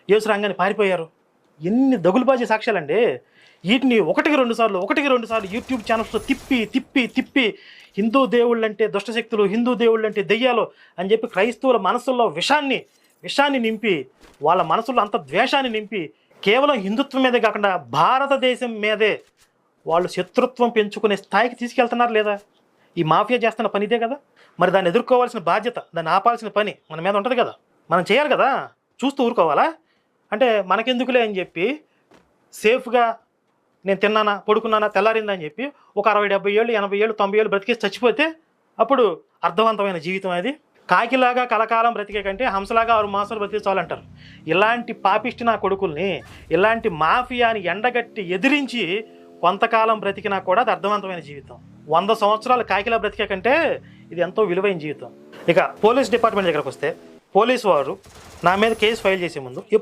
యేసు రంగాన్ని పారిపోయారు. ఎన్ని దగులుబాజీ సాక్ష్యాలండి. వీటిని ఒకటికి రెండు సార్లు యూట్యూబ్ ఛానల్స్లో తిప్పి తిప్పి తిప్పి హిందూ దేవుళ్ళంటే దుష్టశక్తులు, హిందూ దేవుళ్ళంటే దెయ్యాలు అని చెప్పి క్రైస్తవుల మనసుల్లో విషాన్ని నింపి, వాళ్ళ మనసుల్లో అంత ద్వేషాన్ని నింపి, కేవలం హిందుత్వం మీదే కాకుండా భారతదేశం మీదే వాళ్ళు శత్రుత్వం పెంచుకునే స్థాయికి తీసుకెళ్తున్నారు లేదా? ఈ మాఫియా చేస్తున్న పని ఇదే కదా. మరి దాన్ని ఎదుర్కోవాల్సిన బాధ్యత, దాన్ని ఆపాల్సిన పని మన మీద ఉంటుంది కదా. మనం చేయాలి కదా. చూస్తూ ఊరుకోవాలా? అంటే మనకెందుకులే అని చెప్పి సేఫ్గా నేను తిన్నానా, పడుకున్నానా, తెల్లారిందా అని చెప్పి ఒక 60, 70 ఏళ్ళు, 80 ఏళ్ళు, 90 ఏళ్ళు బ్రతికేసి చచ్చిపోతే అప్పుడు అర్థవంతమైన జీవితం అది. కాకిలాగా కలకాలం బ్రతికే కంటే హంసలాగా 6 మాసాలు బ్రతికే చాలంటారు. ఇలాంటి పాపిష్టి నా కొడుకుల్ని, ఇలాంటి మాఫియాని ఎండగట్టి ఎదిరించి కొంతకాలం బ్రతికినా కూడా అది అర్థవంతమైన జీవితం. 100 సంవత్సరాలు కాకిలా బ్రతికే కంటే ఇది ఎంతో విలువైన జీవితం. ఇక పోలీస్ డిపార్ట్మెంట్ దగ్గరకు వస్తే, పోలీసు వారు నా మీద కేసు ఫైల్ చేసే ముందు